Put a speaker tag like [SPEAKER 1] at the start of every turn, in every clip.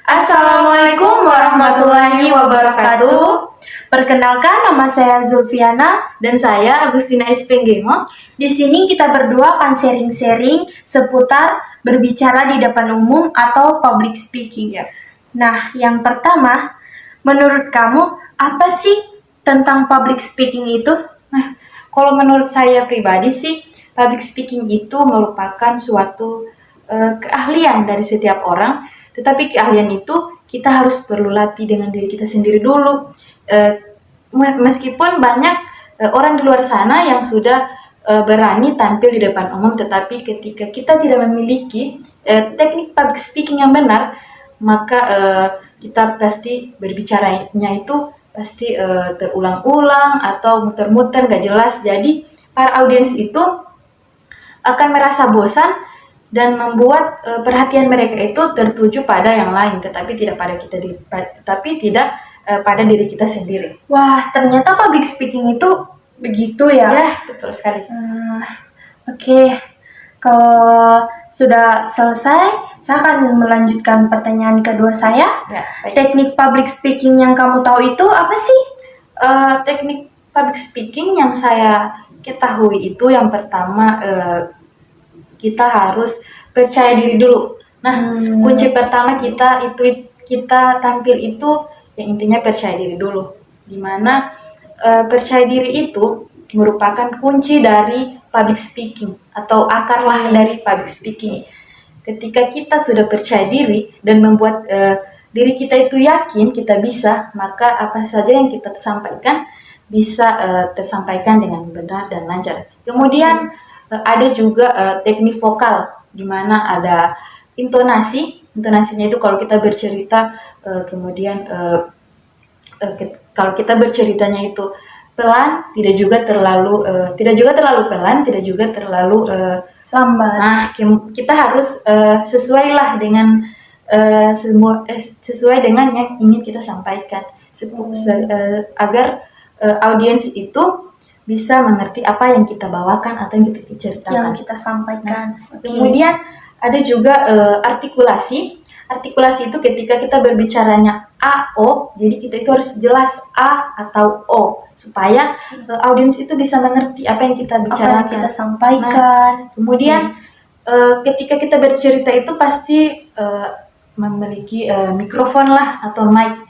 [SPEAKER 1] Assalamualaikum warahmatullahi wabarakatuh. Perkenalkan, nama saya Zulfiana
[SPEAKER 2] Dan saya Agustina Espenggengo.
[SPEAKER 1] Di sini kita berdua akan sharing-sharing seputar berbicara di depan umum atau public speaking. Nah, yang pertama, menurut kamu apa sih tentang public speaking itu?
[SPEAKER 2] Nah, kalau menurut saya pribadi sih, public speaking itu merupakan suatu keahlian dari setiap orang. Tetapi keahlian itu kita harus perlu latih dengan diri kita sendiri dulu. Meskipun banyak orang di luar sana yang sudah berani tampil di depan umum, tetapi ketika kita tidak memiliki teknik public speaking yang benar, maka kita pasti berbicaranya itu pasti terulang-ulang atau muter-muter gak jelas. Jadi para audiens itu akan merasa bosan dan membuat perhatian mereka itu tertuju pada yang lain, tetapi tidak pada kita, pada diri kita sendiri.
[SPEAKER 1] Wah, ternyata public speaking itu begitu ya?
[SPEAKER 2] Ya, betul sekali.
[SPEAKER 1] Oke. Kalau sudah selesai, saya akan melanjutkan pertanyaan kedua saya.
[SPEAKER 2] Ya, baik.
[SPEAKER 1] Teknik public speaking yang kamu tahu itu apa sih?
[SPEAKER 2] Teknik public speaking yang saya ketahui itu yang pertama, kita harus percaya diri dulu. Nah, kunci pertama kita tampil itu yang intinya percaya diri dulu. Dimana percaya diri itu merupakan kunci dari public speaking atau akar lah dari public speaking. Ketika kita sudah percaya diri dan membuat diri kita itu yakin kita bisa, maka apa saja yang kita sampaikan bisa tersampaikan dengan benar dan lancar. Kemudian ada juga teknik vokal, di mana ada intonasinya itu kalau kita bercerita, kemudian kalau kita berceritanya itu pelan, tidak juga terlalu pelan, tidak juga terlalu
[SPEAKER 1] Lambat.
[SPEAKER 2] Nah, kita harus sesuailah dengan sesuai dengan yang ingin kita sampaikan, agar audiens itu bisa mengerti apa yang kita bawakan atau yang kita ceritakan,
[SPEAKER 1] yang kita sampaikan.
[SPEAKER 2] Kemudian ada juga artikulasi. Artikulasi itu ketika kita berbicaranya A-O, jadi kita itu harus jelas A atau O, supaya audiens itu bisa mengerti apa yang kita bicarakan,
[SPEAKER 1] kita sampaikan.
[SPEAKER 2] Kemudian ketika kita bercerita itu pasti memiliki mikrofon lah atau mic.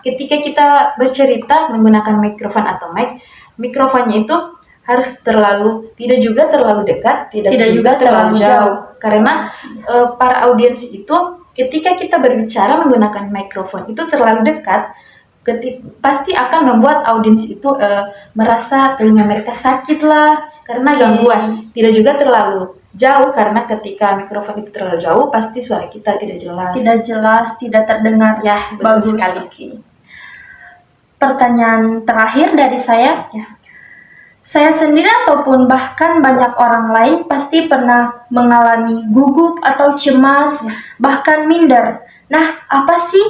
[SPEAKER 2] Ketika kita bercerita menggunakan mikrofon atau mic, mikrofonnya itu harus tidak juga terlalu dekat, tidak juga terlalu jauh. Karena para audiens itu ketika kita berbicara menggunakan mikrofon itu terlalu dekat, pasti akan membuat audiens itu merasa telinga mereka sakit lah karena gangguan. Tidak juga terlalu jauh, karena ketika mikrofon itu terlalu jauh pasti suara kita tidak jelas,
[SPEAKER 1] tidak terdengar.
[SPEAKER 2] Ya, betul
[SPEAKER 1] Bagus
[SPEAKER 2] sekali.
[SPEAKER 1] Pertanyaan terakhir dari saya. Saya sendiri ataupun bahkan banyak orang lain pasti pernah mengalami gugup atau cemas, bahkan minder. Nah, apa sih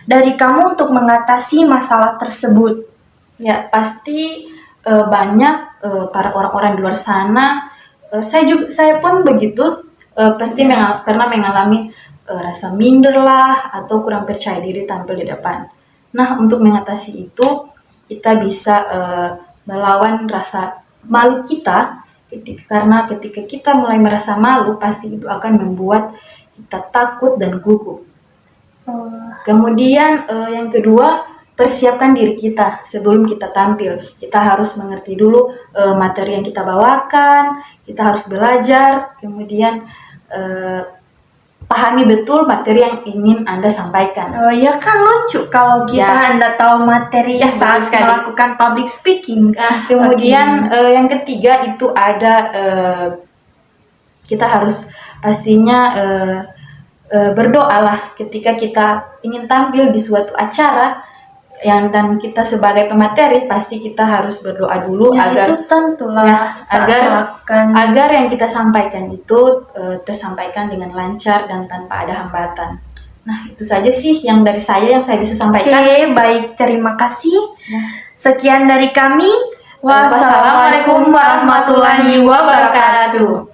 [SPEAKER 1] dari kamu untuk mengatasi masalah tersebut?
[SPEAKER 2] Ya, pasti banyak para orang-orang di luar sana. Saya pun begitu, pasti pernah mengalami rasa minder lah atau kurang percaya diri tampil di depan. Nah, untuk mengatasi itu kita bisa melawan rasa malu kita, karena ketika kita mulai merasa malu pasti itu akan membuat kita takut dan gugup. Kemudian yang kedua, persiapkan diri kita sebelum kita tampil. Kita harus mengerti dulu materi yang kita bawakan, kita harus belajar, kemudian pahami betul materi yang ingin Anda sampaikan.
[SPEAKER 1] Oh ya, kan lucu kalau kita Anda tahu materi saat melakukan public speaking.
[SPEAKER 2] Kemudian yang ketiga itu ada kita harus pastinya berdoa lah ketika kita ingin tampil di suatu acara dan kita sebagai pemateri pasti kita harus berdoa dulu
[SPEAKER 1] agar itu tentulah
[SPEAKER 2] agar yang kita sampaikan itu tersampaikan dengan lancar dan tanpa ada hambatan. Nah, itu saja sih yang dari saya yang saya bisa sampaikan.
[SPEAKER 1] Oke, baik, terima kasih. Sekian dari kami.
[SPEAKER 2] Wassalamualaikum warahmatullahi wabarakatuh.